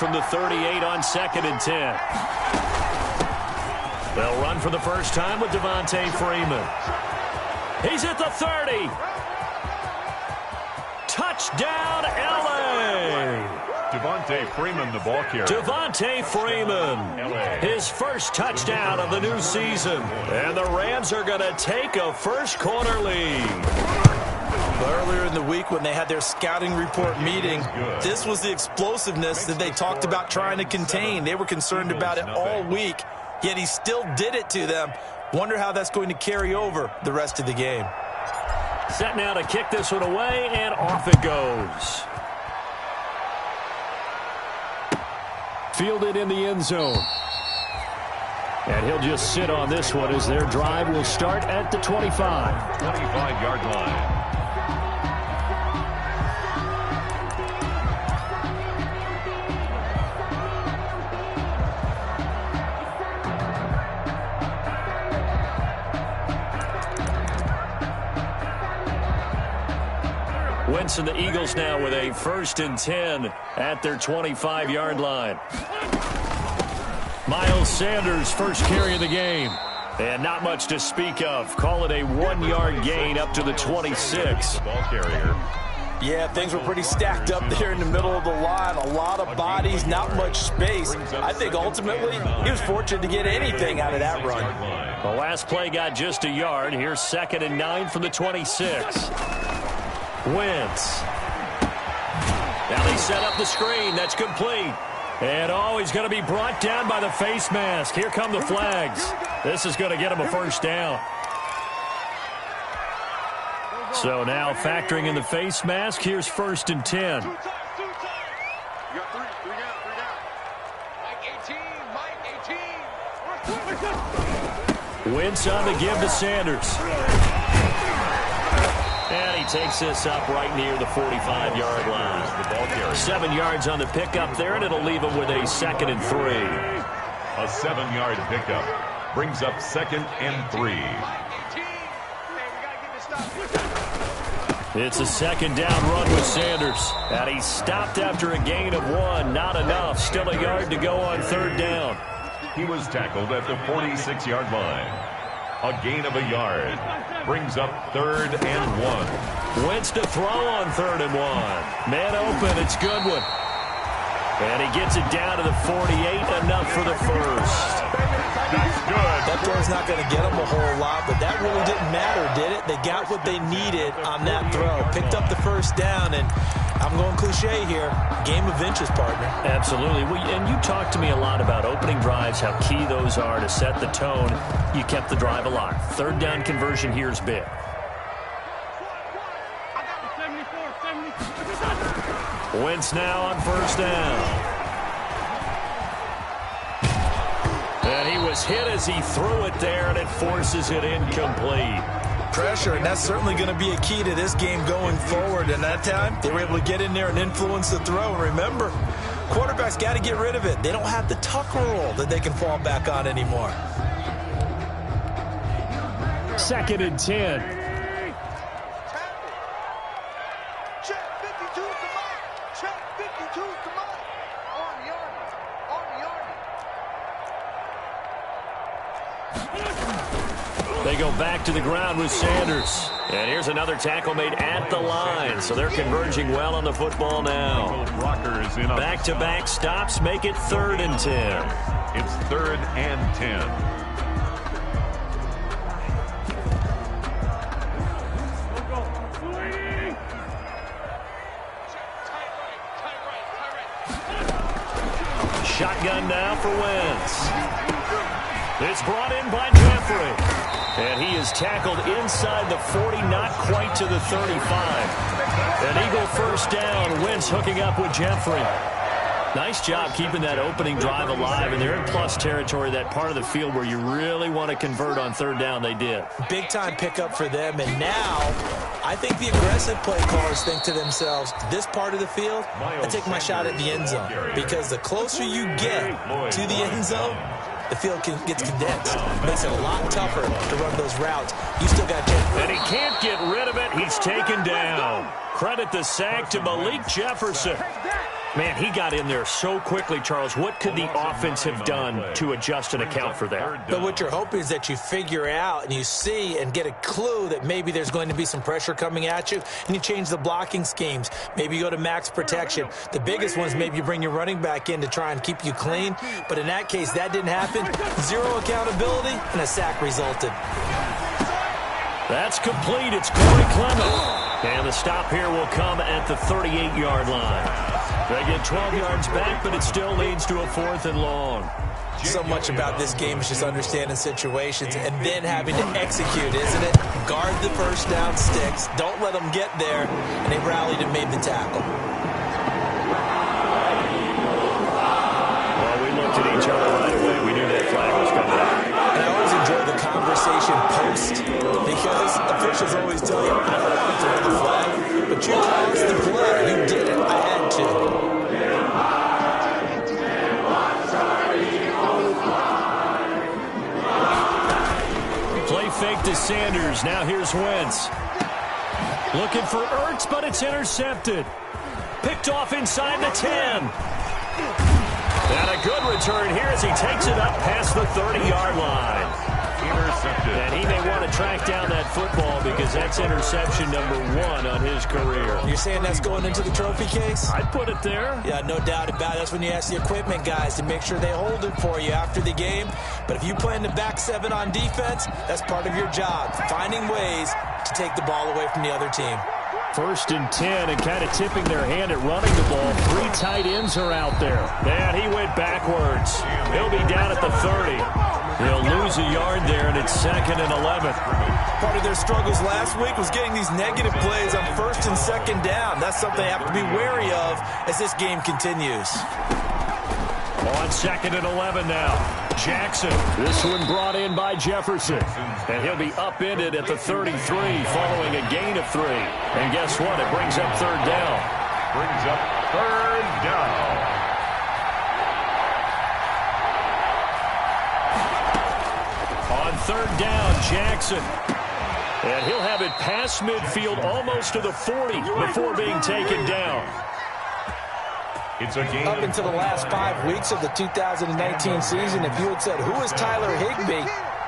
From the 38 on 2nd and 10. They'll run for the first time with Devontae Freeman. He's at the 30. Touchdown, L.A. Devontae Freeman, the ball carrier. Devontae Freeman, his first touchdown of the new season. And the Rams are going to take a first-quarter lead. Earlier in the week when they had their scouting report meeting, this was the explosiveness that they talked about trying to contain. They were concerned about it all week, yet he still did it to them. Wonder how that's going to carry over the rest of the game. Set now to kick this one away, and off it goes. Fielded in the end zone. And he'll just sit on this one as their drive will start at the 25. 25-yard line. Wentz and the Eagles now with a 1st and 10 at their 25-yard line. Miles Sanders first carry of the game. And not much to speak of. Call it a 1-yard gain up to the 26. Ball carrier. Yeah, things were pretty stacked up there in the middle of the line. A lot of bodies, not much space. I think ultimately he was fortunate to get anything out of that run. The last play got just a yard. Here's 2nd and 9 from the 26. Wentz. Now they set up the screen. That's complete. And, he's going to be brought down by the face mask. Here come the flags. This is going to get him a first down. So now factoring in the face mask, here's 1st and 10. Wentz on the give to Sanders. And he takes this up right near the 45-yard line. 7 yards on the pickup there, and it'll leave him with a 2nd and 3. A 7-yard pickup brings up 2nd and 3. It's a 2nd down run with Sanders. And he stopped after a gain of 1. Not enough. Still a yard to go on 3rd down. He was tackled at the 46-yard line. A gain of a yard brings up 3rd and 1. Wentz to throw on 3rd and 1. Man open, it's Goodwin. And he gets it down to the 48, enough for the first. That's good. That throw's not going to get them a whole lot, but that really didn't matter, did it? They got what they needed on that throw. Picked up the first down, and I'm going cliche here. Game of inches, partner. Absolutely. Well, and you talked to me a lot about opening drives, how key those are to set the tone. You kept the drive alive. 3rd down conversion here is big. Wentz now on 1st down. And he was hit as he threw it there, and it forces it incomplete. Pressure, and that's certainly going to be a key to this game going forward. And that time, they were able to get in there and influence the throw. And remember, quarterbacks got to get rid of it. They don't have the tuck rule that they can fall back on anymore. 2nd and 10. They go back to the ground with Sanders. And here's another tackle made at the line. So they're converging well on the football now. Back-to-back stops make it 3rd and 10. It's 3rd and 10. Shotgun now for Wentz. It's brought in by Jeffrey. And he is tackled inside the 40, not quite to the 35. An Eagle first down. Wentz hooking up with Jeffrey. Nice job keeping that opening drive alive, and they're in plus territory, that part of the field where you really want to convert on 3rd down. They did. Big-time pickup for them, and now I think the aggressive play callers think to themselves, this part of the field, I take my shot at the end zone, because the closer you get to the end zone, the field gets condensed. Makes it a lot tougher to run those routes. You still got to. And he can't get rid of it. He's taken down. Credit the sack to Malik Jefferson. Man, he got in there so quickly, Charles. What could the offense have done to adjust and account for that? But what you're hoping is that you figure out and you see and get a clue that maybe there's going to be some pressure coming at you, and you change the blocking schemes. Maybe you go to max protection. The biggest one is maybe you bring your running back in to try and keep you clean. But in that case, that didn't happen. Zero accountability, and a sack resulted. That's complete. It's Corey Clement. And the stop here will come at the 38-yard line. They get 12 yards back, but it still leads to a 4th and long. So much about this game is just understanding situations and then having to execute, isn't it? Guard the first down sticks. Don't let them get there. And they rallied and made the tackle. Well, we looked at each other right away. We knew that flag was coming out. And I always enjoy the conversation post because officials always tell you, I don't want to throw the flag, but you caused the play. You did it. I had to. Fake to Sanders. Now here's Wentz. Looking for Ertz, but it's intercepted. Picked off inside the 10. And a good return here as he takes it up past the 30-yard line. Intercepted. And he may want to track down that football because that's interception number 1 on his career. You're saying that's going into the trophy case? I'd put it there. Yeah, no doubt about it. That's when you ask the equipment guys to make sure they hold it for you after the game. But if you play in the back 7 on defense, that's part of your job, finding ways to take the ball away from the other team. 1st and 10 and kind of tipping their hand at running the ball. 3 tight ends are out there. And he went backwards. He'll be down at the 30. They'll lose a yard there, and it's 2nd and 11. Part of their struggles last week was getting these negative plays on 1st and 2nd down. That's something they have to be wary of as this game continues. On 2nd and 11 now. Jackson. This one brought in by Jefferson. And he'll be upended at the 33 following a gain of 3. And guess what? It brings up 3rd down. Brings up 3rd down. On 3rd down, Jackson. And he'll have it past midfield almost to the 40 before being taken down. It's a game. Up into the last 5 weeks of the 2019 season, if you had said, who is Tyler Higbee,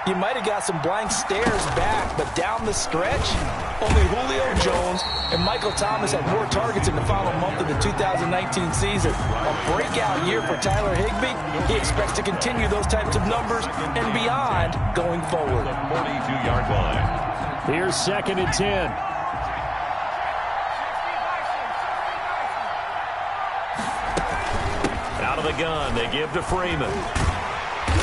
you might have got some blank stares back. But down the stretch, only Julio Jones and Michael Thomas had more targets in the final month of the 2019 season. A breakout year for Tyler Higbee. He expects to continue those types of numbers and beyond going forward. 42-yard line. Here's 2nd and 10. Out of the gun, they give to Freeman.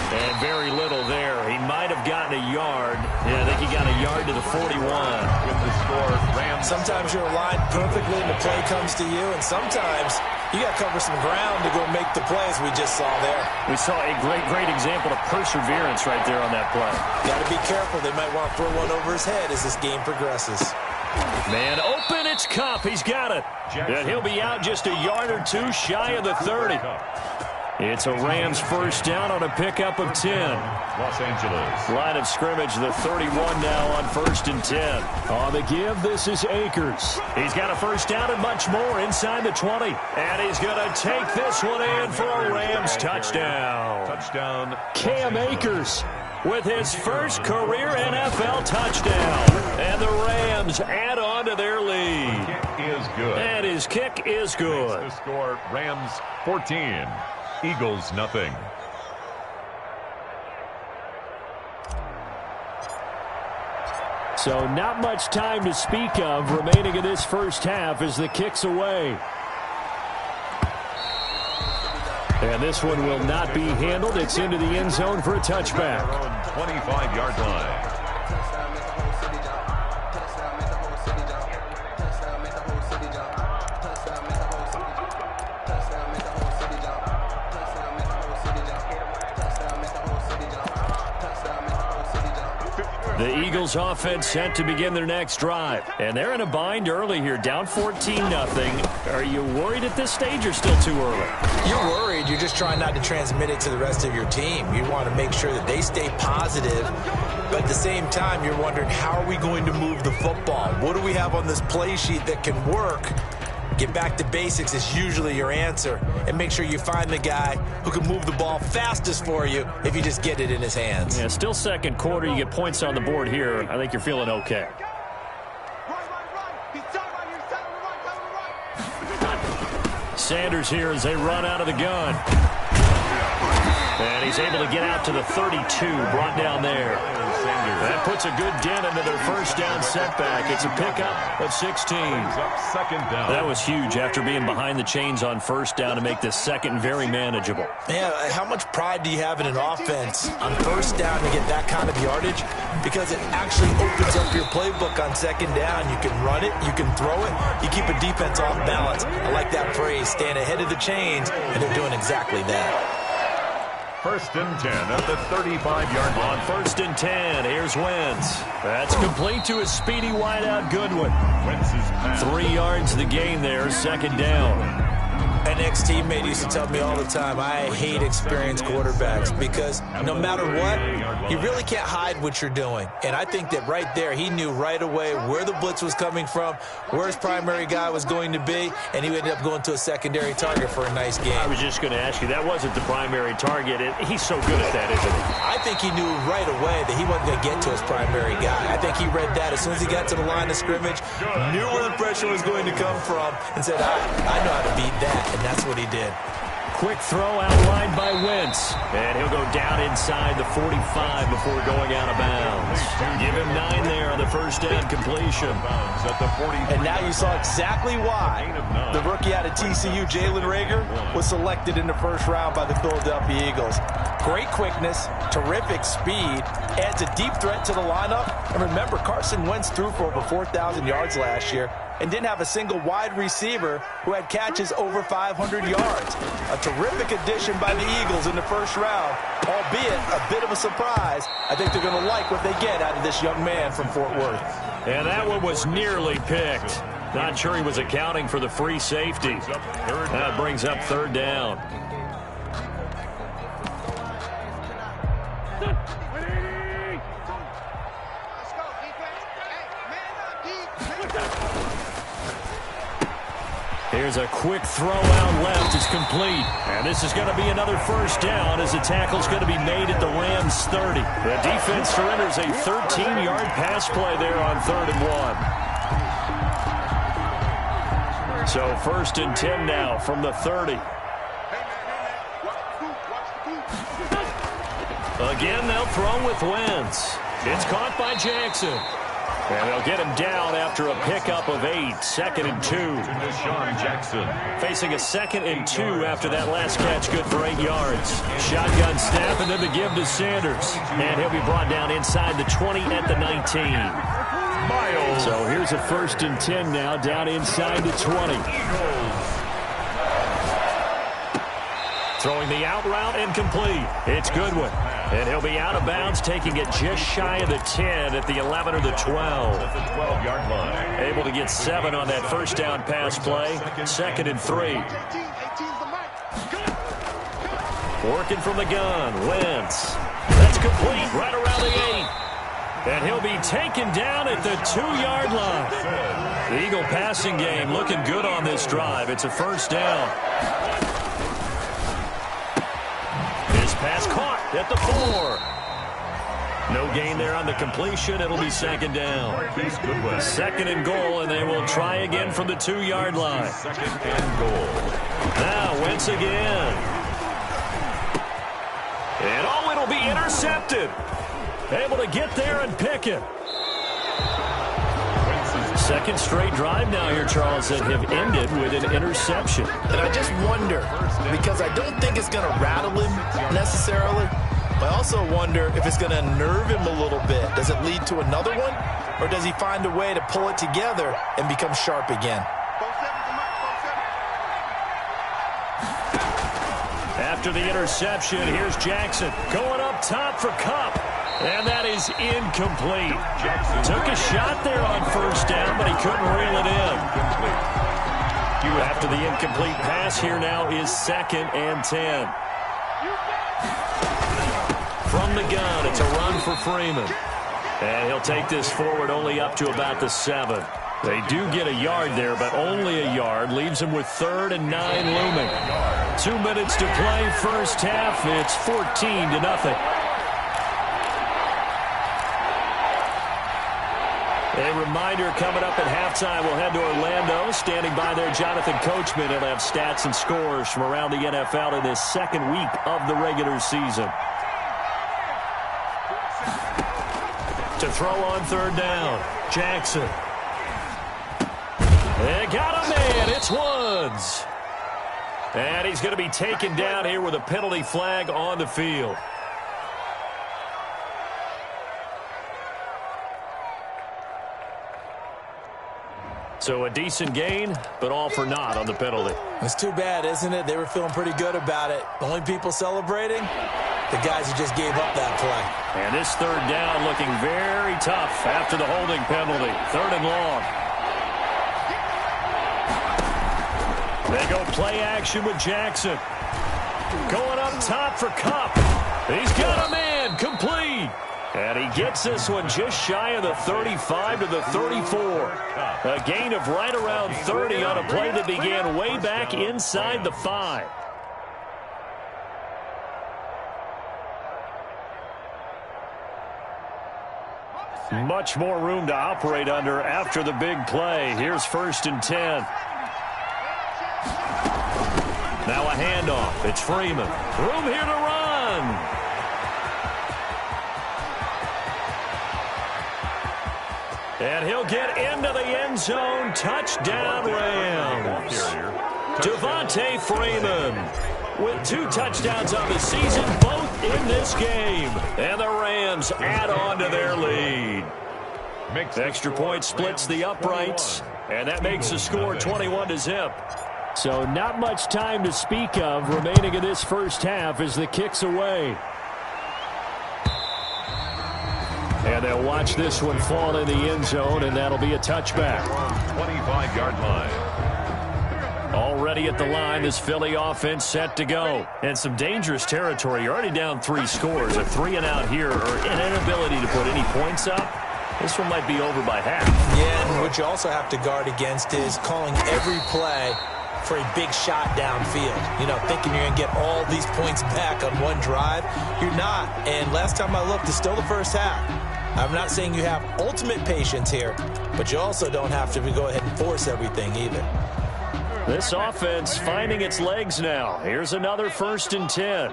And very little there. He might have gotten a yard. Yeah, I think he got a yard to the 41. With the score, Rams. Sometimes you're aligned perfectly and the play comes to you, and sometimes you got to cover some ground to go make the plays we just saw there. We saw a great example of perseverance right there on that play. Got to be careful. They might want to throw one over his head as this game progresses. Man open, it's Kupp. He's got it. And he'll be out just a yard or 2 shy of the 30. It's a Rams 1st down on a pickup of 10. Los Angeles. Line of scrimmage, the 31 now on 1st and 10. On the give, this is Akers. He's got a 1st down and much more inside the 20. And he's going to take this one in for a Rams touchdown. Touchdown. Cam Akers with his first career NFL touchdown. And the Rams add on to their lead. Kick is good. And his kick is good. The score, Rams 14. Eagles, nothing. So not much time to speak of remaining in this first half as the kick's away. And this one will not be handled. It's into the end zone for a touchback. 25-yard line. The Eagles offense set to begin their next drive. And they're in a bind early here, down 14-0. Are you worried at this stage or still too early? You're worried. You're just trying not to transmit it to the rest of your team. You want to make sure that they stay positive. But at the same time, you're wondering, how are we going to move the football? What do we have on this play sheet that can work? Get back to basics is usually your answer. And make sure you find the guy who can move the ball fastest for you if you just get it in his hands. Yeah, still second quarter. You get points on the board here. I think you're feeling okay. Sanders here as they run out of the gun. And he's able to get out to the 32, brought down there. That puts a good dent into their first down setback. It's a pickup of 16. That was huge after being behind the chains on first down to make this second very manageable. Yeah, how much pride do you have in an offense on first down to get that kind of yardage? Because it actually opens up your playbook on second down. You can run it, you can throw it, you keep a defense off balance. I like that phrase, stand ahead of the chains, and they're doing exactly that. First and 10 at the 35-yard line. On first and 10, here's Wentz. That's complete to his speedy wideout Goodwin. 3 yards the gain there, second down. An ex-teammate used to tell me all the time, I hate experienced quarterbacks because no matter what, you really can't hide what you're doing. And I think that right there, he knew right away where the blitz was coming from, where his primary guy was going to be, and he ended up going to a secondary target for a nice game. I was just going to ask you, that wasn't the primary target. He's so good at that, isn't he? I think he knew right away that he wasn't going to get to his primary guy. I think he read that as soon as he got to the line of scrimmage, knew where the pressure was going to come from, and said, I know how to beat that. And that's what he did. Quick throw outlined by Wentz. And he'll go down inside the 45 before going out of bounds. Give him 9 there on the first down completion. And now you saw exactly why the rookie out of TCU, Jalen Reagor, was selected in the first round by the Philadelphia Eagles. Great quickness, terrific speed, adds a deep threat to the lineup. And remember, Carson Wentz threw for over 4,000 yards last year and didn't have a single wide receiver who had catches over 500 yards. A terrific addition by the Eagles in the first round, albeit a bit of a surprise. I think they're going to like what they get out of this young man from Fort Worth. And that one was nearly picked. Not sure he was accounting for the free safety. That brings up third down. Here's a quick throw out left. It's complete. And this is going to be another first down as the tackle's going to be made at the Rams 30. The defense surrenders a 13-yard pass play there on 3rd and 1. So first and 10 now from the 30. Again, they'll throw with Wentz. It's caught by Jackson. And they'll get him down after a pickup of 8. 2nd and 2. Deshaun Jackson. Facing a 2nd and 2 after that last catch, good for 8 yards. Shotgun snap and then the give to Sanders. And he'll be brought down inside the 20 at the 19. Miles. So here's a first and 10 now, down inside the 20. Throwing the out route incomplete. It's Goodwin. And he'll be out of bounds, taking it just shy of the 10 at the 11 or the 12. At the 12-yard line. Able to get 7 on that first down pass play. 2nd and 3. Working from the gun. Wentz. That's complete right around the 8. And he'll be taken down at the 2-yard line. The Eagle passing game looking good on this drive. It's a first down. This pass caught at the 4. No gain there on the completion. It'll be 2nd down. 2nd and goal, and they will try again from the 2-yard line. 2nd and goal. Now Wentz again. And oh, it'll be intercepted. Able to get there and pick it. Second straight drive now here, Charles, that have ended with an interception. And I just wonder, because I don't think it's going to rattle him necessarily, but I also wonder if it's going to nerve him a little bit. Does it lead to another one, or does he find a way to pull it together and become sharp again? After the interception, here's Jackson going up top for Kupp. And that is incomplete. Jackson took a shot there on first down, but he couldn't reel it in. After the incomplete pass, here now is 2nd and 10. From the gun, it's a run for Freeman. And he'll take this forward only up to about the 7. They do get a yard there, but only a yard. Leaves them with 3rd and 9 looming. 2 minutes to play, first half. It's 14-0. A reminder coming up at halftime, we'll head to Orlando. Standing by there, Jonathan Coachman. He'll have stats and scores from around the NFL in this second week of the regular season. To throw on 3rd down, Jackson. They got a man. It's Woods. And he's going to be taken down here with a penalty flag on the field. So a decent gain, but all for naught on the penalty. It's too bad, isn't it? They were feeling pretty good about it. The only people celebrating, the guys who just gave up that play. And this 3rd down looking very tough after the holding penalty. 3rd and long. They go play action with Jackson. Going up top for Kupp. He's got a man, complete. And he gets this one just shy of the 35 to the 34. A gain of right around 30 on a play that began way back inside the 5. Much more room to operate under after the big play. Here's 1st and 10. Now a handoff. It's Freeman. Room here to run. And he'll get into the end zone. Touchdown, Rams. Devontae Freeman with 2 touchdowns on the season, both in this game. And the Rams add on to their lead. Extra point splits the uprights, and that makes the score 21-0. So not much time to speak of remaining in this first half as the kick's away. And they'll watch this one fall in the end zone, and that'll be a touchback. 25-yard line. Already at the line, this Philly offense set to go. And some dangerous territory. You're already down 3 scores. A 3-and-out here, or an inability to put any points up. This one might be over by half. Yeah, and what you also have to guard against is calling every play for a big shot downfield. You know, thinking you're going to get all these points back on one drive. You're not. And last time I looked, it's still the first half. I'm not saying you have ultimate patience here, but you also don't have to go ahead and force everything either. This offense finding its legs now. Here's another 1st and 10.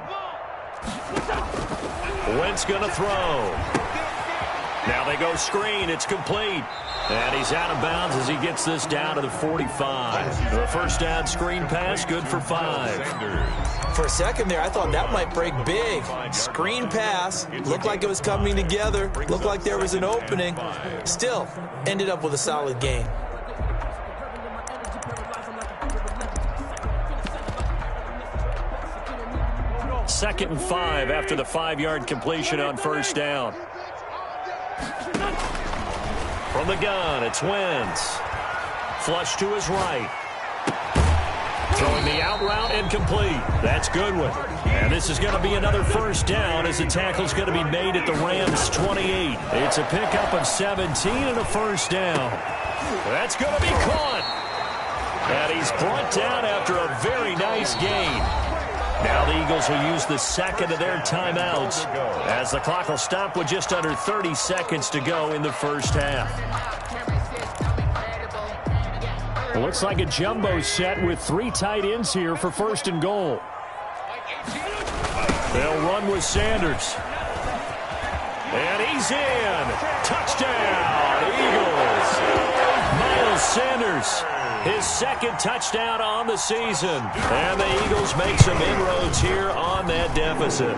Wentz going to throw. Now they go screen. It's complete. And he's out of bounds as he gets this down to the 45. The first down screen pass, good for 5. For a second there, I thought that might break big. Screen pass, looked like it was coming together, looked like there was an opening. Still, ended up with a solid gain. Second and 5 after the 5-yard completion on first down. From the gun, it's Wentz. Flush to his right. Throwing the out route incomplete. That's Goodwin. And this is going to be another first down as the tackle's going to be made at the Rams' 28. It's a pickup of 17 and a first down. That's going to be caught. And he's brought down after a very nice gain. Now the Eagles will use the second of their timeouts as the clock will stop with just under 30 seconds to go in the first half. It looks like a jumbo set with 3 tight ends here for 1st and goal. They'll run with Sanders. And he's in. Touchdown, Eagles. Miles Sanders. His second touchdown on the season. And the Eagles make some inroads here on that deficit.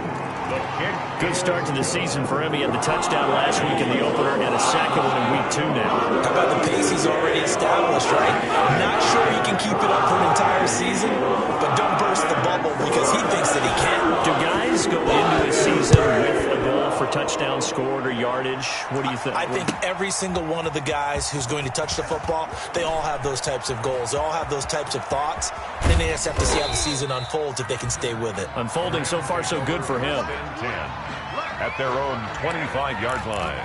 Good start to the season for him. He had the touchdown last week in the opener and a second one in week 2 now. How about the pace he's already established, right? Not sure he can keep it up for an entire season, but don't burst the bubble because he thinks that he can. Do guys go into a season with a goal for touchdown scored or yardage? What do you think? I think every single one of the guys who's going to touch the football, they all have those types of goals. They all have those types of thoughts. And then they just have to see how the season unfolds if they can stay with it. Unfolding so far so good for him. 10 at their own 25-yard line.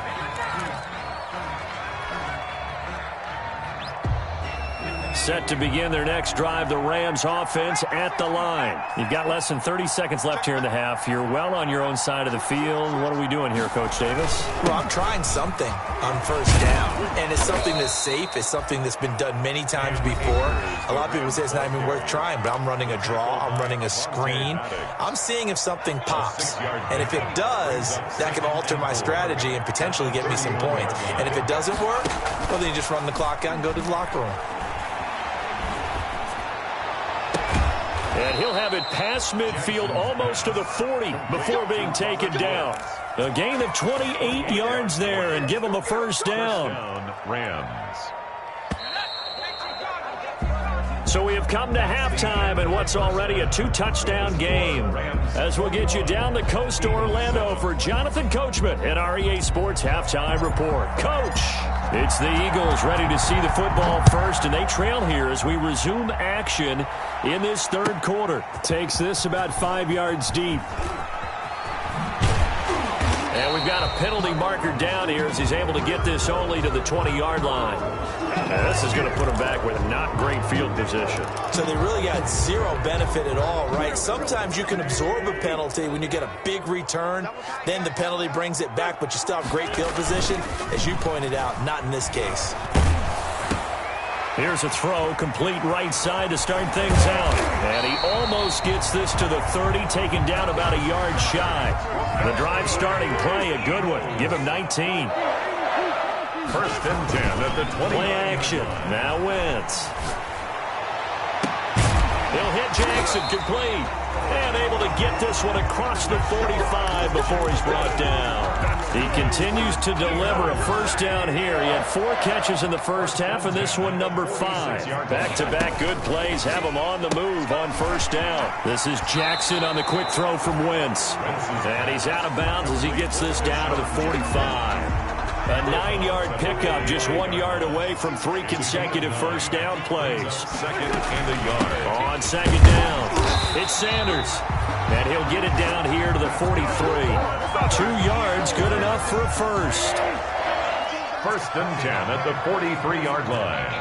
set to begin their next drive. The Rams offense at the line. You've got less than 30 seconds left here in the half. You're well on your own side of the field. What are we doing here, Coach Davis? Well, I'm trying something on first down, and it's something that's safe. It's something that's been done many times before. A lot of people say it's not even worth trying, but I'm running a draw. I'm running a screen. I'm seeing if something pops, and if it does, that can alter my strategy and potentially get me some points. And if it doesn't work, well, then you just run the clock out and go to the locker room. And he'll have it past midfield almost to the 40 before being taken down. A gain of 28 yards there and give him a first down. Rams. So we have come to halftime in what's already a 2-touchdown game. As we'll get you down the coast to Orlando for Jonathan Coachman at our EA Sports Halftime Report. Coach, it's the Eagles ready to see the football first, and they trail here as we resume action in this third quarter. Takes this about 5 yards deep. And we've got a penalty marker down here as he's able to get this only to the 20-yard line. And this is going to put him back with not great field position. So they really got zero benefit at all, right? Sometimes you can absorb a penalty when you get a big return. Then the penalty brings it back, but you still have great field position. As you pointed out, not in this case. Here's a throw, complete right side to start things out. And he almost gets this to the 30, taken down about a yard shy. The drive starting play, a good one. Give him 19. First and 10 at the 20. Play action. Now Wentz. He'll hit Jackson, complete. And able to get this one across the 45 before he's brought down. He continues to deliver a first down here. He had 4 catches in the first half, and this one number 5. Back-to-back good plays have him on the move on first down. This is Jackson on the quick throw from Wentz. And he's out of bounds as he gets this down to the 45. A 9-yard pickup, just 1 yard away from 3 consecutive first down plays. Second and a yard. On second down, it's Sanders. And he'll get it down here to the 43. 2 yards, good enough for a first. First and 10 at the 43-yard line.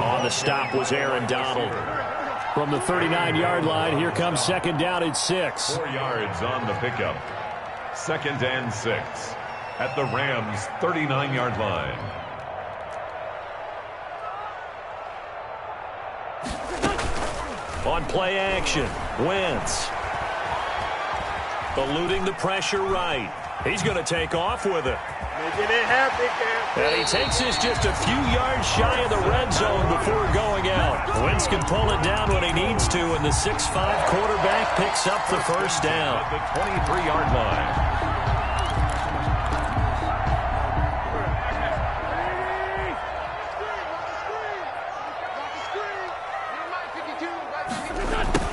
On the stop was Aaron Donald. From the 39-yard line, here comes second down at 6. 4 yards on the pickup. Second and 6 at the Rams' 39-yard line. On play action, Wentz. Eluding the pressure right. He's going to take off with it. Making it happen, Cam. And he takes this just a few yards shy of the red zone before going out. Wentz can pull it down when he needs to, and the 6'5" quarterback picks up the first down. At the 23-yard line.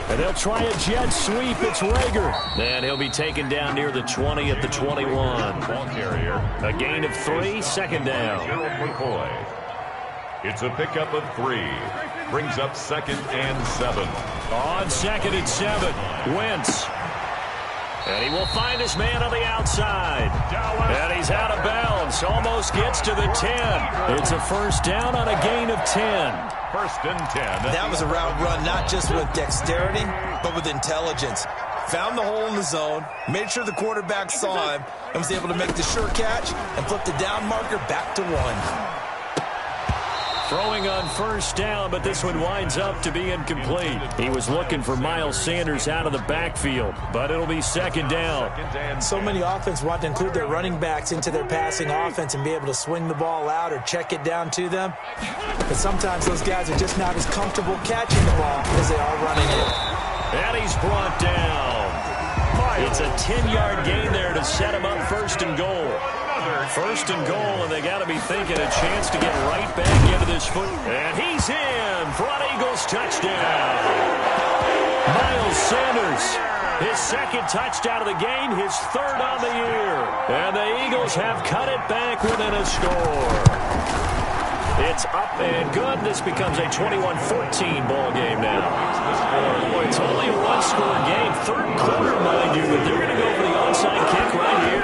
And they'll try a jet sweep. It's Rager. And he'll be taken down near the 20 at the 21. Ball carrier. A gain of 3, second down. Gerald McCoy. It's a pickup of 3. Brings up second and 7. On second and 7, Wentz. And he will find his man on the outside. And he's out of bounds. Almost gets to the 10. It's a first down on a gain of 10. First and 10. That was a route run not just with dexterity, but with intelligence. Found the hole in the zone, made sure the quarterback saw him, and was able to make the sure catch and flip the down marker back to 1. Throwing on first down, but this one winds up to be incomplete. He was looking for Miles Sanders out of the backfield, but it'll be second down. So many offenses want to include their running backs into their passing offense and be able to swing the ball out or check it down to them. But sometimes those guys are just not as comfortable catching the ball as they are running it. And he's brought down. It's a 10-yard gain there to set him up first and goal. First and goal, and they got to be thinking a chance to get right back into this foot. And he's in for an Eagles touchdown. Miles Sanders, his second touchdown of the game, his third on the year. And the Eagles have cut it back within a score. It's up and good. This becomes a 21-14 ball game now. It's only a one-score game. Third quarter, mind you, but they're going to go for the onside kick right here.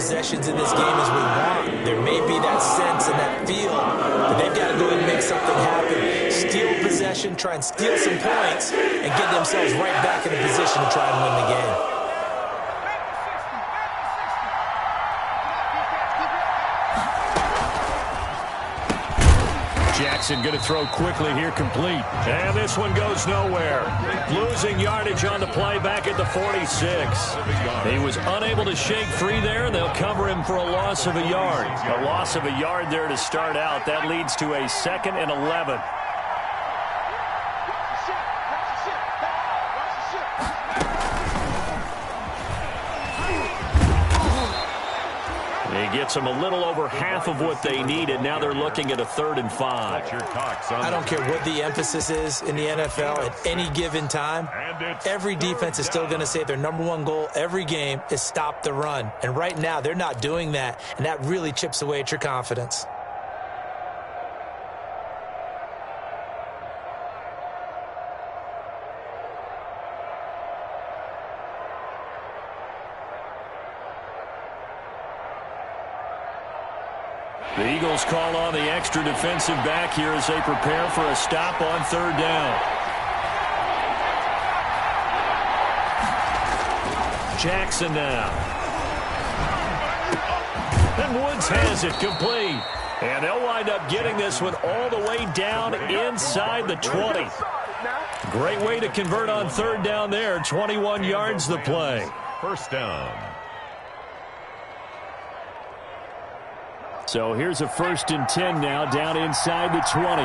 possessions in this game as we want. There may be that sense and that feel, but they've got to go and make something happen. Steal possession, try and steal some points, and get themselves right back in a position to try and win the game. Jackson going to throw quickly here, complete. And this one goes nowhere. Losing yardage on the play back at the 46. He was unable to shake free there, and they'll cover him for a loss of a yard. A loss of a yard there to start out. That leads to a 2nd and 11. He gets them a little over half of what they needed. Now they're looking at a 3rd and 5. I don't care what the emphasis is in the NFL at any given time. Every defense is still going to say their #1 goal every game is stop the run. And right now they're not doing that, and that really chips away at your confidence. The Eagles call on the extra defensive back here as they prepare for a stop on 3rd down. Jackson now. And Woods has it complete. And they'll wind up getting this one all the way down inside the 20. Great way to convert on 3rd down there. 21 yards the play. 1st down. So here's a 1st and 10 now, down inside the 20.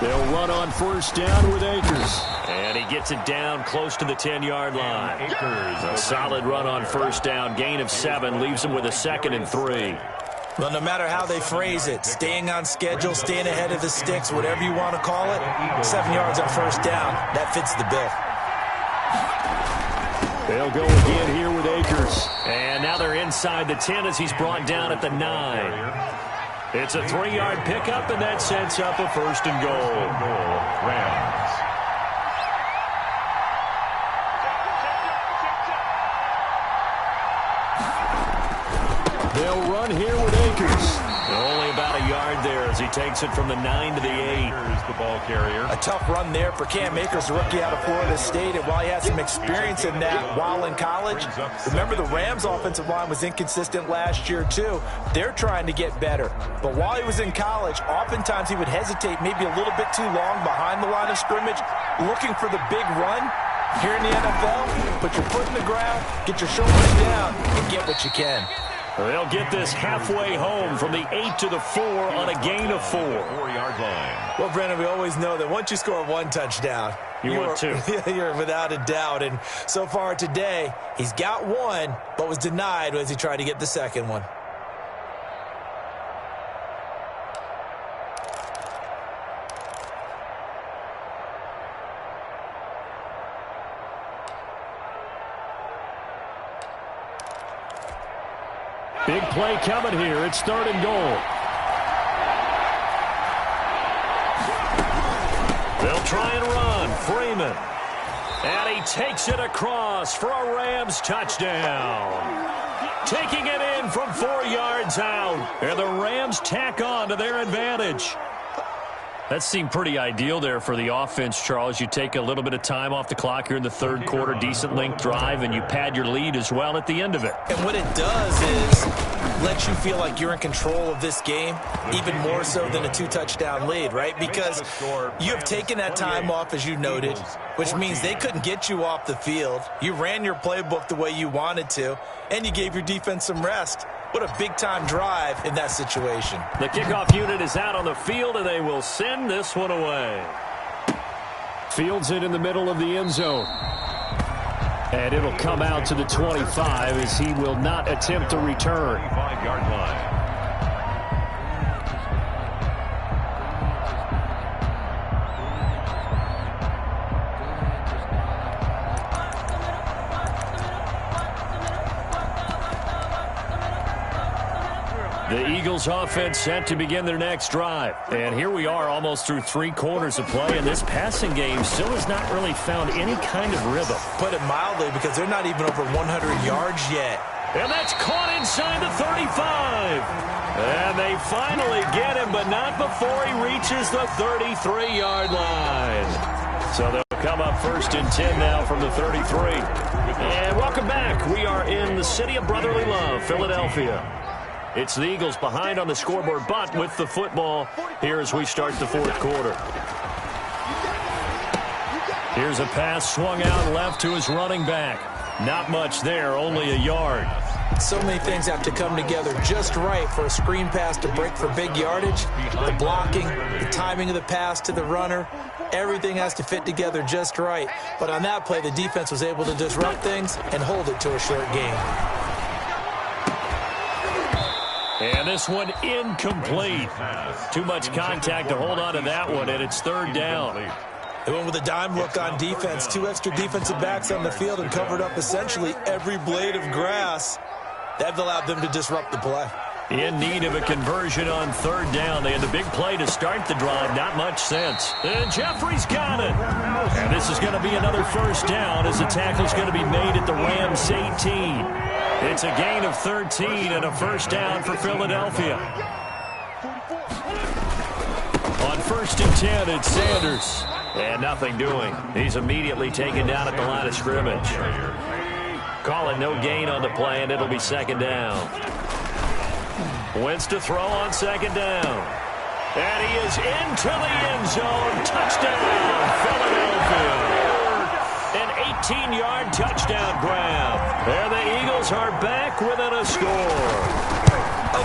They'll run on 1st down with Akers. And he gets it down close to the 10-yard line. Akers, a solid run on 1st down, gain of 7, leaves him with a 2nd and 3. Well, no matter how they phrase it, staying on schedule, staying ahead of the sticks, whatever you want to call it, 7 yards on 1st down, that fits the bill. They'll go again here with Akers. And now they're inside the 10 as he's brought down at the 9. It's a 3-yard pickup, and that sets up a 1st and goal. Rams. They'll run here with Akers. Only about a yard there as he takes it from the 9 to the 8. Here's the ball carrier. A tough run there for Cam Akers, the rookie out of Florida State. And while he had some experience in that while in college, remember the Rams' offensive line was inconsistent last year too. They're trying to get better. But while he was in college, oftentimes he would hesitate maybe a little bit too long behind the line of scrimmage, looking for the big run. Here in the NFL, put your foot in the ground, get your shoulders down, and get what you can. They'll get this halfway home from the 8 to the 4 on a gain of 4. 4-yard line. Well, Brandon, we always know that once you score 1 touchdown, you're without a doubt. And so far today, he's got 1, but was denied as he tried to get the 2nd one. Big play coming here. It's 3rd and goal. They'll try and run. Freeman. And he takes it across for a Rams touchdown. Taking it in from 4 yards out. And the Rams tack on to their advantage. That seemed pretty ideal there for the offense, Charles. You take a little bit of time off the clock here in the 3rd quarter, decent length drive, and you pad your lead as well at the end of it. And what it does is let you feel like you're in control of this game, even more so than a 2-touchdown lead, right? Because you have taken that time off, as you noted, which means they couldn't get you off the field. You ran your playbook the way you wanted to, and you gave your defense some rest. What a big-time drive in that situation. The kickoff unit is out on the field, and they will send this one away. Fields it in the middle of the end zone. And it'll come out to the 25 as he will not attempt to return. 5-yard line. The Eagles offense set to begin their next drive. And here we are almost through 3 quarters of play, and this passing game still has not really found any kind of rhythm. Put it mildly, because they're not even over 100 yards yet. And that's caught inside the 35. And they finally get him, but not before he reaches the 33-yard line. So they'll come up 1st and 10 now from the 33. And welcome back. We are in the city of brotherly love, Philadelphia. It's the Eagles behind on the scoreboard, but with the football here as we start the 4th quarter. Here's a pass swung out left to his running back. Not much there, only a yard. So many things have to come together just right for a screen pass to break for big yardage. The blocking, the timing of the pass to the runner, everything has to fit together just right. But on that play, the defense was able to disrupt things and hold it to a short gain. And this one incomplete. Too much contact to hold on to that one, and it's 3rd down. They went with a dime look on defense. 2 extra defensive backs on the field and covered up essentially every blade of grass. That allowed them to disrupt the play. In need of a conversion on 3rd down. They had the big play to start the drive. Not much sense. And Jeffrey's got it. And this is going to be another 1st down as the tackle's going to be made at the Rams 18. It's a gain of 13 and a 1st down for Philadelphia. On 1st and 10, it's Sanders. And nothing doing. He's immediately taken down at the line of scrimmage. Calling no gain on the play, and it'll be 2nd down. Wentz to throw on 2nd down. And he is into the end zone. Touchdown, Philadelphia. An 18-yard touchdown grab. And the Eagles are back within a score.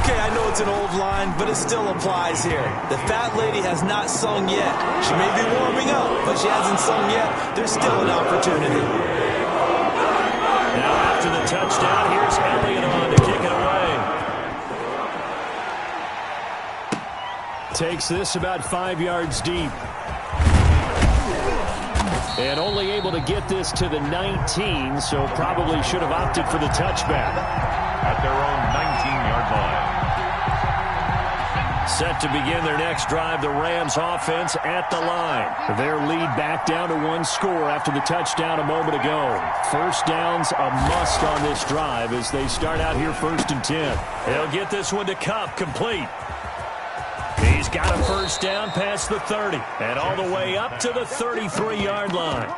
Okay, I know it's an old line, but it still applies here. The fat lady has not sung yet. She may be warming up, but she hasn't sung yet. There's still an opportunity. Now after the touchdown, here's Elliott on to kick it away. Takes this about 5 yards deep. And only able to get this to the 19, so probably should have opted for the touchback. At their own 19-yard line. Set to begin their next drive, the Rams offense at the line. Their lead back down to 1 score after the touchdown a moment ago. 1st down's a must on this drive as they start out here 1st and 10. They'll get this one to Kupp, complete. He's got a 1st down past the 30 and all the way up to the 33-yard line.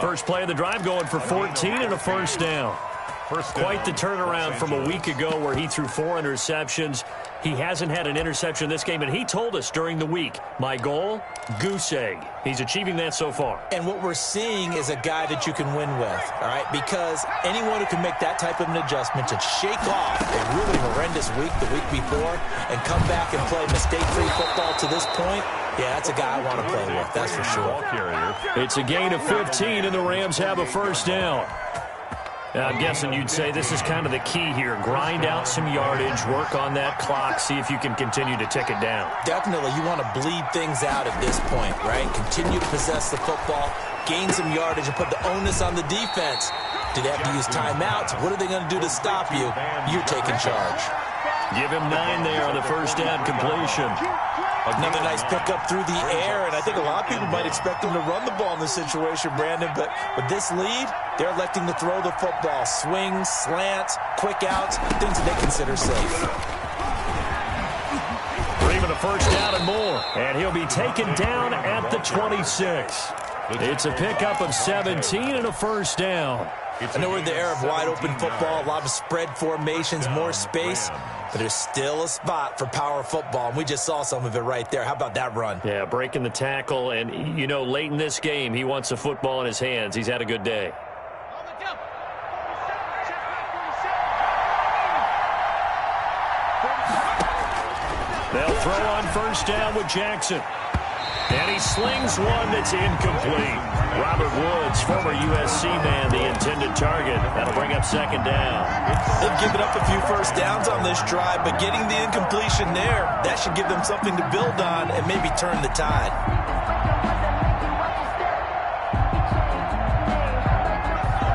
First play of the drive going for 14 and a 1st down. Quite the turnaround from a week ago where he threw 4 interceptions. He hasn't had an interception this game, and he told us during the week, my goal, goose egg. He's achieving that so far. And what we're seeing is a guy that you can win with, all right? Because anyone who can make that type of an adjustment to shake off a really horrendous week the week before and come back and play mistake-free football to this point, yeah, that's a guy I want to play with, that's for sure. It's a gain of 15, and the Rams have a 1st down. Now, I'm guessing you'd say this is kind of the key here. Grind out some yardage, work on that clock, see if you can continue to tick it down. Definitely, you want to bleed things out at this point, right? Continue to possess the football, gain some yardage, and put the onus on the defense. Do they have to use timeouts? What are they going to do to stop you? You're taking charge. Give him 9 there on the 1st down completion. Another nice pickup through the air, and I think a lot of people might expect him to run the ball in this situation, Brandon, but with this lead, they're electing to throw the football. Swings, slants, quick outs, things that they consider safe. Or even a 1st down and more, and he'll be taken down at the 26. It's a pickup of 17 and a 1st down. I know we're in the era of wide-open football, a lot of spread formations, more space, but there's still a spot for power football, and we just saw some of it right there. How about that run? Yeah, breaking the tackle, and, you know, late in this game, he wants the football in his hands. He's had a good day. They'll throw on 1st down with Jackson. And he slings one that's incomplete. Robert Woods, former USC man, the intended target. That'll bring up 2nd down. They've given up a few 1st downs on this drive, but getting the incompletion there, that should give them something to build on and maybe turn the tide.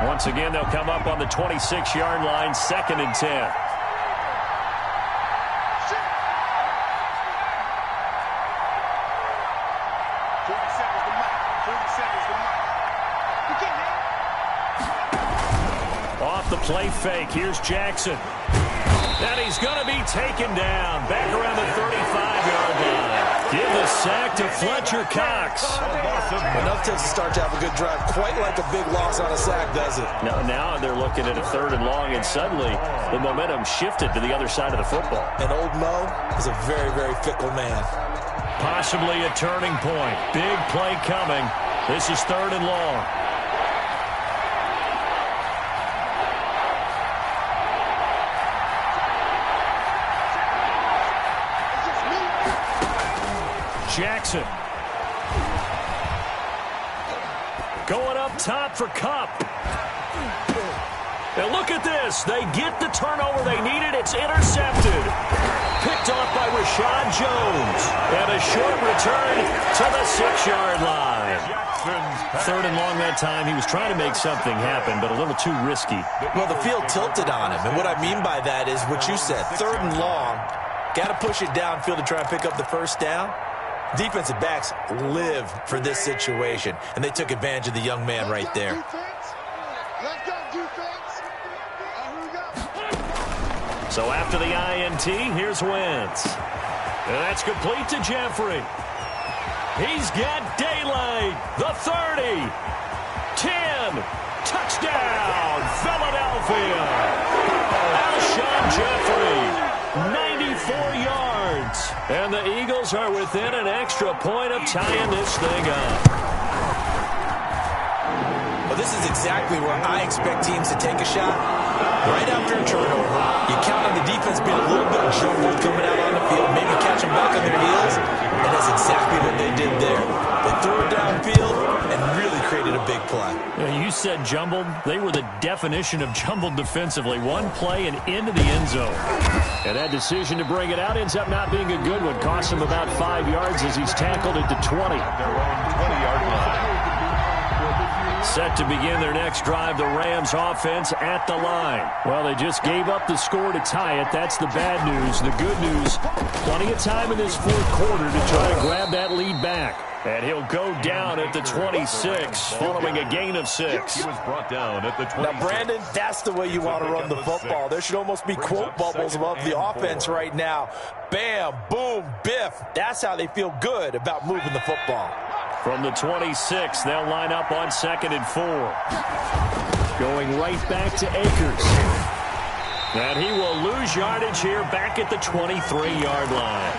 Once again, they'll come up on the 26-yard line, 2nd and 10. Off the play fake, here's Jackson. And he's going to be taken down. Back around the 35-yard line. Give the sack to Fletcher Cox. Enough to start to have a good drive. Quite like a big loss on a sack, does it? Now they're looking at a 3rd and long, and suddenly the momentum shifted to the other side of the football. And old Mo is a very, very fickle man. Possibly a turning point. Big play coming. This is 3rd and long. Jackson. Going up top for Kupp. And look at this. They get the turnover they needed. It's intercepted. Picked off by Rashad Jones. And a short return to the 6-yard line. 3rd and long that time. He was trying to make something happen, but a little too risky. Well, the field tilted on him. And what I mean by that is what you said. 3rd and long. Got to push it downfield to try and pick up the first down. Defensive backs live for this situation, and they took advantage of the young man right there. So after the INT, here's Wentz. And that's complete to Jeffrey. He's got daylight. The 30. 10. Touchdown, Philadelphia. Alshon Jeffrey. 94 yards. And the Eagles are within an extra point of tying this thing up. Well, this is exactly where I expect teams to take a shot. Right after a turnover, you count on the defense being a little bit jumbled coming out on the field, maybe catch them back on their heels, and that's exactly what they did there. They threw it downfield and really created a big play. Yeah, you said jumbled. They were the definition of jumbled defensively. One play and into the end zone. And that decision to bring it out ends up not being a good one. Cost him about 5 yards as he's tackled at the 20. Their own 20-yard line. Set to begin their next drive, the Rams offense at the line. Well, they just gave up the score to tie it. That's the bad news. The good news, plenty of time in this 4th quarter to try to grab that lead back. And he'll go down at the 26, following a gain of 6. He was brought down at the 26. Now, Brandon, that's the way you want to run the football. There should almost be quote bubbles above the offense right now. Bam, boom, biff. That's how they feel good about moving the football. From the 26, they'll line up on 2nd and 4. Going right back to Akers. And he will lose yardage here back at the 23-yard line.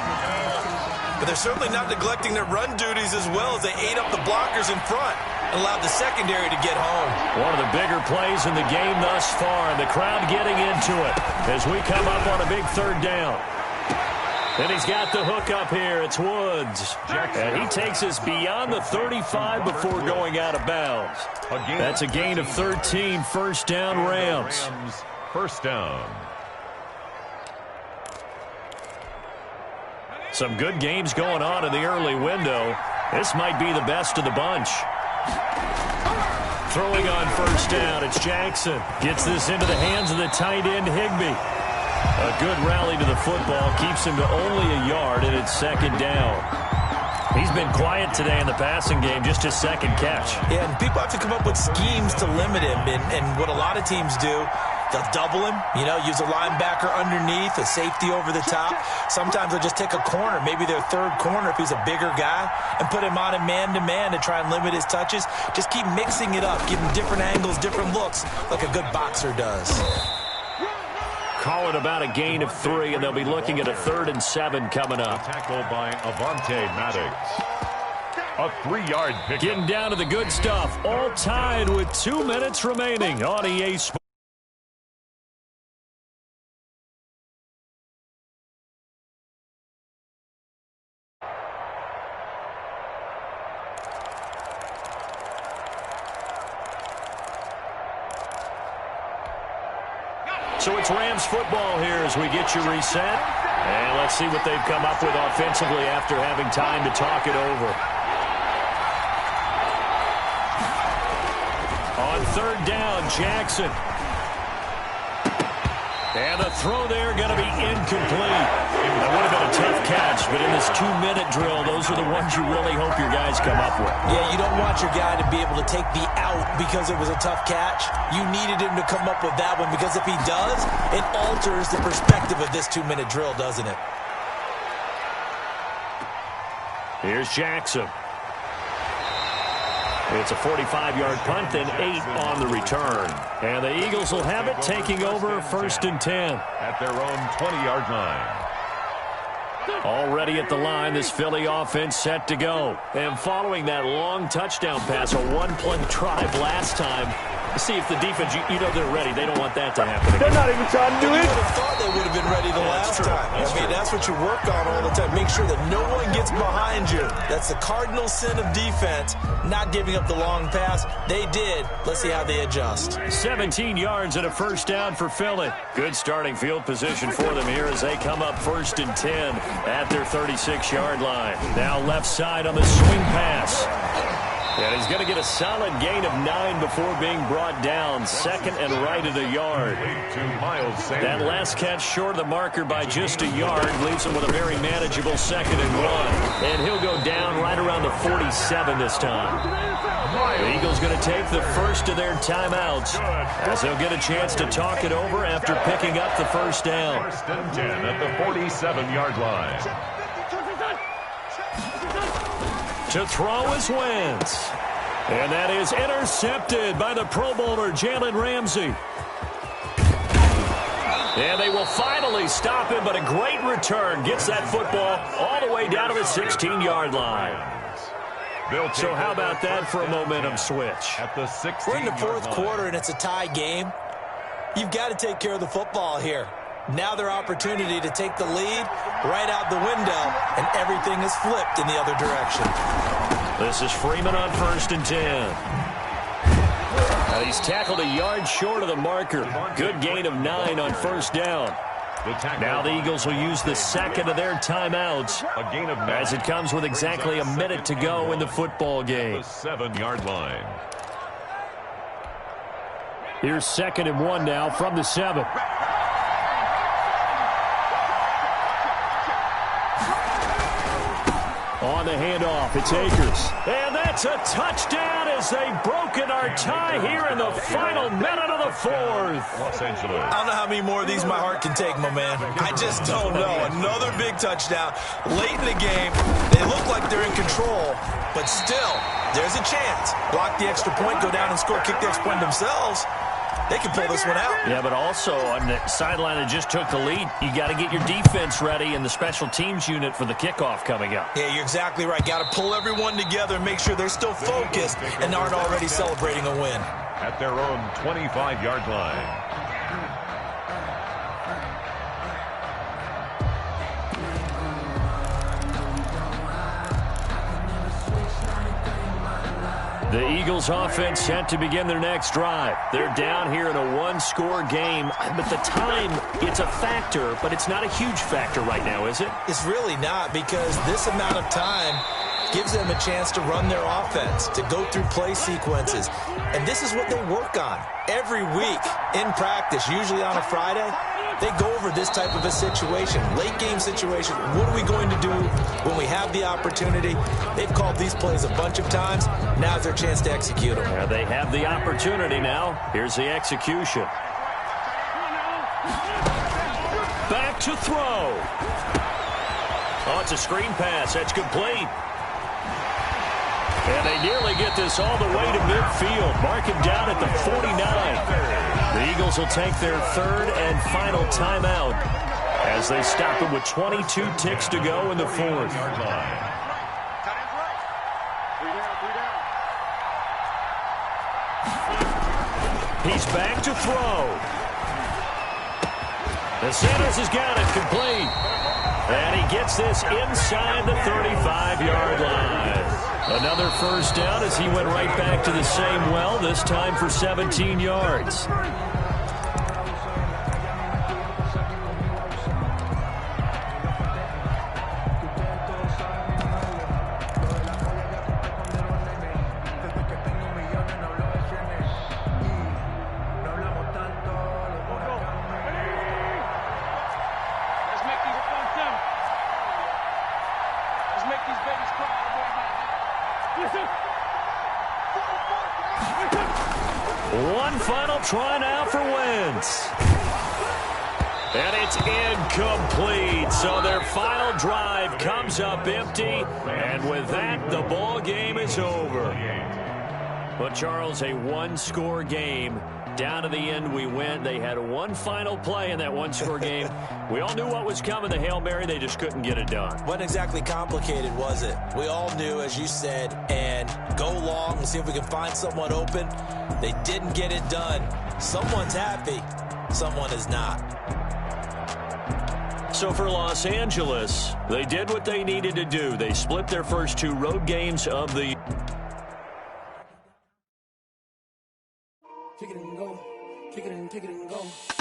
But they're certainly not neglecting their run duties as well as they ate up the blockers in front and allowed the secondary to get home. One of the bigger plays in the game thus far, and the crowd getting into it as we come up on a big 3rd down. And he's got the hook up here. It's Woods. And he takes us beyond the 35 before going out of bounds. That's a gain of 13. 1st down, Rams. 1st down. Some good games going on in the early window. This might be the best of the bunch. Throwing on 1st down, it's Jackson. Gets this into the hands of the tight end, Higbee. A good rally to the football keeps him to only a yard, and it's 2nd down. He's been quiet today in the passing game, just his 2nd catch. Yeah, and people have to come up with schemes to limit him, and what a lot of teams do, they'll double him, use a linebacker underneath, a safety over the top. Sometimes they'll just take a corner, maybe their 3rd corner if he's a bigger guy, and put him on a man-to-man to try and limit his touches. Just keep mixing it up, give him different angles, different looks, like a good boxer does. Call it about a gain of 3, and they'll be looking at a 3rd and 7 coming up. Tackle by Avante Maddox. A 3-yard pick. Getting down to the good stuff. All tied with 2 minutes remaining on EA Sports. So it's Rams football here as we get you reset. And let's see what they've come up with offensively after having time to talk it over. On 3rd down, Jackson. And the throw there going to be incomplete. That would have been a tough catch, but in this 2-minute drill, those are the ones you really hope your guys come up with. Yeah, you don't want your guy to be able to take the out because it was a tough catch. You needed him to come up with that one because if he does, it alters the perspective of this 2-minute drill, doesn't it? Here's Jackson. It's a 45-yard punt, then 8 on the return. And the Eagles will have it, taking over 1st and 10. At their own 20-yard line. Already at the line, this Philly offense set to go. And following that long touchdown pass, a one-play drive last time, see if the defense, you know they're ready. They don't want that to happen again. They're not even trying to do it. You would have thought they would have been ready the last time. That's what you work on all the time. Make sure that no one gets behind you. That's the cardinal sin of defense, not giving up the long pass. They did. Let's see how they adjust. 17 yards and a 1st down for Philly. Good starting field position for them here as they come up 1st and 10 at their 36-yard line. Now left side on the swing pass. And he's going to get a solid gain of 9 before being brought down. 2nd and right at a yard. That last catch short of the marker by just a yard leaves him with a very manageable 2nd and 1. And he'll go down right around the 47 this time. The Eagles going to take the first of their timeouts as they'll get a chance to talk it over after picking up the 1st down. 1st and 10 at the 47-yard line. To throw is Wentz. And that is intercepted by the Pro Bowler, Jalen Ramsey. And they will finally stop him, but a great return. Gets that football all the way down to the 16-yard line. So how about that for a momentum switch? At the 16-yard We're in the 4th line. quarter, and it's a tie game. You've got to take care of the football here. Now their opportunity to take the lead right out the window, and everything is flipped in the other direction. This is Freeman on 1st and 10. Now he's tackled a yard short of the marker. Good gain of 9 on 1st down. Now the Eagles will use the 2nd of their timeouts A gain of 9. as it comes with exactly a minute to go in the football game. The 7-yard line. Here's 2nd and 1 now from the 7. On the handoff, it's Akers. And that's a touchdown as they've broken our tie here in the final minute of the 4th. Los Angeles. I don't know how many more of these my heart can take, my man. I just don't know. Another big touchdown. Late in the game, they look like they're in control, but still, there's a chance. Block the extra point, go down and score, kick the extra point themselves. They can pull this one out. Yeah, but also on the sideline that just took the lead, you got to get your defense ready and the special teams unit for the kickoff coming up. Yeah, you're exactly right. Got to pull everyone together and make sure they're still focused and aren't already celebrating a win. At their own 25-yard line. The Eagles offense set to begin their next drive. They're down here in a one-score game, but the time, it's a factor, but it's not a huge factor right now, is it? It's really not, because this amount of time gives them a chance to run their offense, to go through play sequences. And this is what they work on every week in practice, usually on a Friday. They go over this type of a situation, late game situation. What are we going to do when we have the opportunity? They've called these plays a bunch of times. Now's their chance to execute them. Yeah, they have the opportunity now. Here's the execution. Back to throw. Oh, it's a screen pass. That's complete. And they nearly get this all the way to midfield. Mark him down at the 49. The Eagles will take their 3rd and final timeout as they stop him with 22 ticks to go in the 4th. He's back to throw. The Sanders has got it complete. And he gets this inside the 35-yard line. Another 1st down as he went right back to the same well, this time for 17 yards. One final try now for Wentz. And it's incomplete. So their final drive comes up empty. And with that, the ball game is over. But, Charles, a one-score game. Down to the end we went. They had one final play in that one-score game. We all knew what was coming, the Hail Mary. They just couldn't get it done. Wasn't exactly complicated, was it? We all knew, as you said, and go long and see if we can find someone open. They didn't get it done. Someone's happy. Someone is not. So for Los Angeles, they did what they needed to do. They split their first two road games of the Kick it and go.